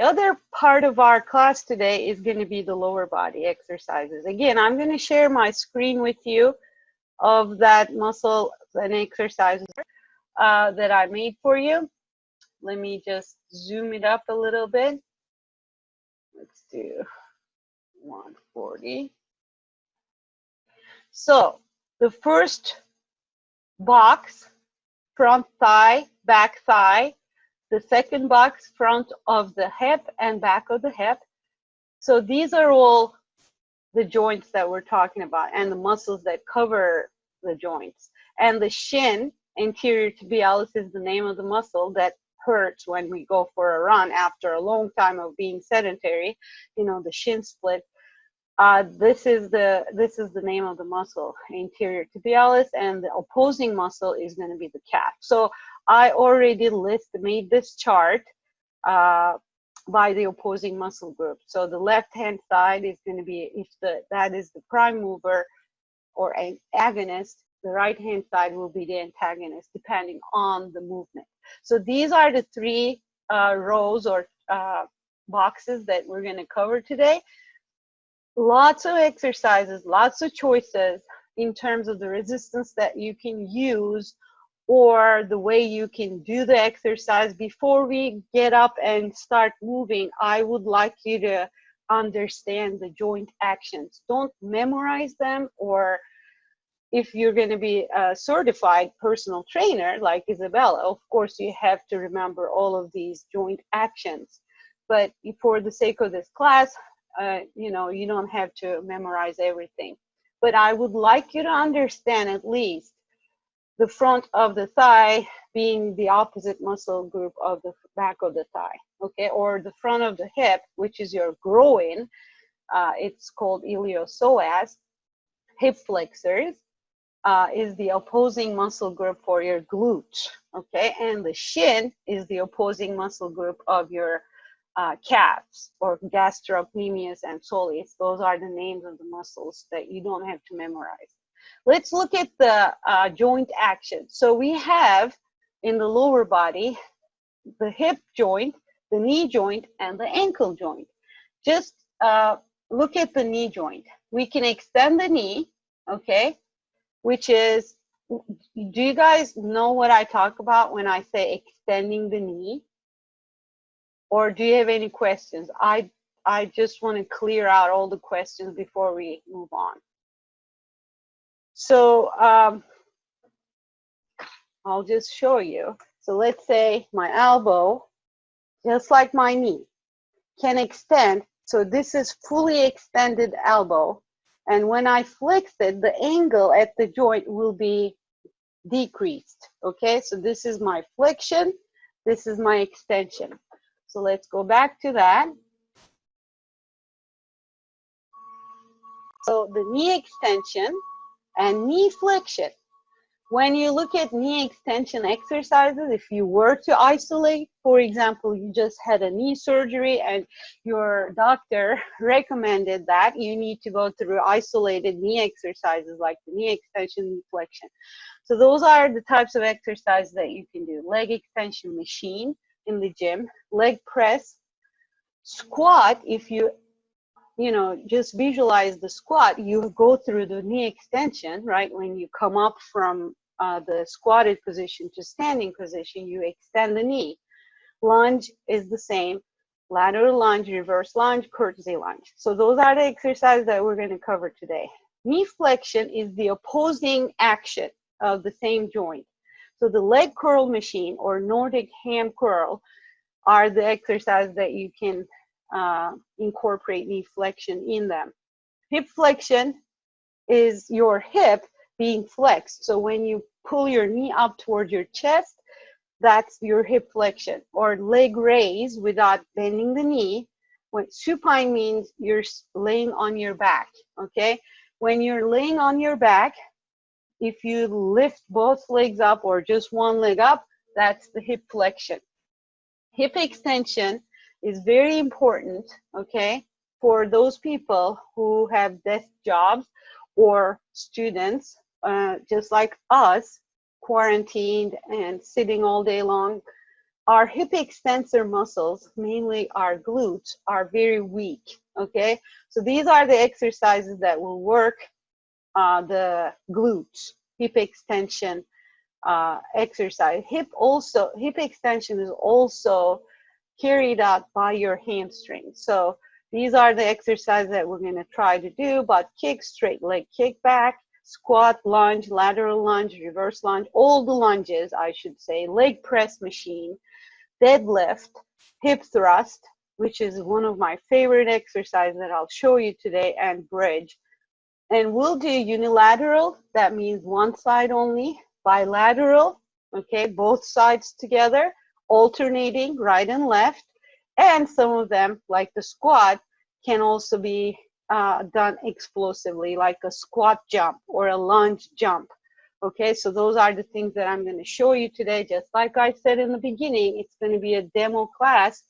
other part of our class today is going to be the lower body exercises. Again, I'm going to share my screen with you of that muscle and exercises that I made for you. Let me just zoom it up a little bit. Let's do 140. So the first box, front thigh, back thigh. The second box, front of the hip and back of the hip. So these are all the joints that we're talking about and the muscles that cover the joints. And the shin, anterior tibialis, is the name of the muscle that hurts when we go for a run after a long time of being sedentary. You know, the shin split. This is the name of the muscle, anterior tibialis, and the opposing muscle is going to be the calf. So I already made this chart by the opposing muscle group. So the left hand side is going to be, if that is the prime mover or an agonist, the right hand side will be the antagonist depending on the movement. So these are the three rows or boxes that we're going to cover today. Lots of exercises, lots of choices in terms of the resistance that you can use or the way you can do the exercise. Before we get up and start moving, I would like you to understand the joint actions. Don't memorize them, or if you're going to be a certified personal trainer like Isabella, of course you have to remember all of these joint actions. But for the sake of this class, you know, you don't have to memorize everything. But I would like you to understand at least the front of the thigh being the opposite muscle group of the back of the thigh, okay? Or the front of the hip, which is your groin. It's called iliopsoas. Hip flexors is the opposing muscle group for your glute, okay? And the shin is the opposing muscle group of your calves, or gastrocnemius and soleus. Those are the names of the muscles that you don't have to memorize. Let's look at the joint action. So we have in the lower body the hip joint, the knee joint, and the ankle joint. Just look at the knee joint. We can extend the knee, okay, which is, do you guys know what I talk about when I say extending the knee? Or do you have any questions? I just want to clear out all the questions before we move on. So I'll just show you. So let's say my elbow, just like my knee, can extend. So this is fully extended elbow. And when I flex it, the angle at the joint will be decreased. Okay, so this is my flexion. This is my extension. So let's go back to that. So the knee extension and knee flexion. When you look at knee extension exercises, if you were to isolate, for example, you just had a knee surgery and your doctor recommended that you need to go through isolated knee exercises like the knee extension, knee flexion. So those are the types of exercises that you can do. Leg extension machine in the gym, leg press, squat. If you know, just visualize the squat, you go through the knee extension, right? When you come up from the squatted position to standing position, you extend the knee. Lunge is the same. Lateral lunge, reverse lunge, curtsy lunge. So those are the exercises that we're going to cover today. Knee flexion is the opposing action of the same joint. So the leg curl machine or Nordic ham curl are the exercises that you can incorporate knee flexion in them. Hip flexion is your hip being flexed. So when you pull your knee up toward your chest, that's your hip flexion. Or leg raise without bending the knee. When supine means you're laying on your back, okay? When you're laying on your back, if you lift both legs up or just one leg up, that's the hip flexion. Hip extension is very important, okay, for those people who have desk jobs or students, just like us, quarantined and sitting all day long. our hip extensor muscles, mainly our glutes, are very weak, okay? So these are the exercises that will work the glutes, hip extension exercise. Hip extension is also carried out by your hamstrings. So these are the exercises that we're going to try to do, but kick, straight leg kick back, squat, lunge, lateral lunge, reverse lunge, all the lunges, I should say, leg press machine, deadlift, hip thrust, which is one of my favorite exercises that I'll show you today, and bridge. And we'll do unilateral, that means one side only, bilateral, okay, both sides together, alternating right and left, and some of them, like the squat, can also be done explosively, like a squat jump or a lunge jump. Okay, so those are the things that I'm going to show you today. Just like I said in the beginning, it's going to be a demo class.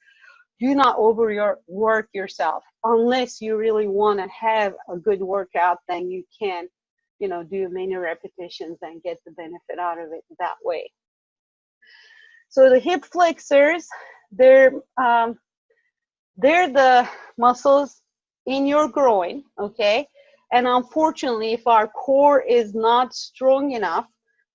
Do not overwork yourself. Unless you really want to have a good workout, then you can, you know, do many repetitions and get the benefit out of it that way. So the hip flexors, they're the muscles in your groin, okay? And unfortunately, if our core is not strong enough,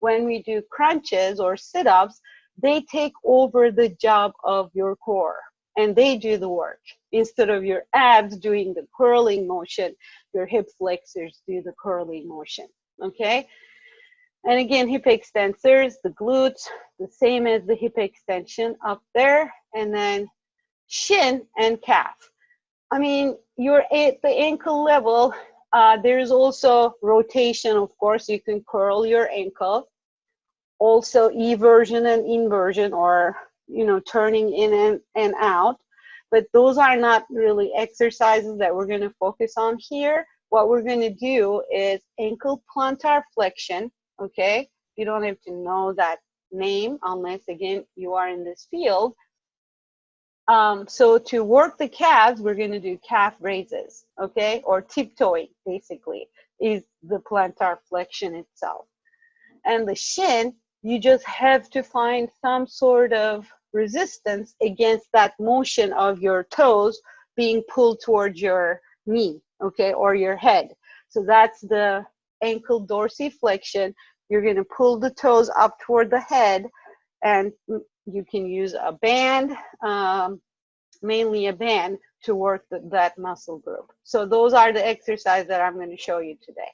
when we do crunches or sit-ups, they take over the job of your core and they do the work. Instead of your abs doing the curling motion, your hip flexors do the curling motion, okay? And again, hip extensors, the glutes, the same as the hip extension up there, and then shin and calf. I mean, you're at the ankle level. There's also rotation, of course. You can curl your ankle. Also eversion and inversion, or, you know, turning in and out. But those are not really exercises that we're going to focus on here. What we're going to do is ankle plantar flexion, okay? You don't have to know that name unless, again, you are in this field. So to work the calves, we're going to do calf raises, okay? Or tiptoeing, basically, is the plantar flexion itself. And the shin, you just have to find some sort of resistance against that motion of your toes being pulled towards your knee, okay, or your head. So that's the ankle dorsiflexion. You're going to pull the toes up toward the head, and you can use a band, mainly a band, to work that muscle group. So those are the exercises that I'm going to show you today.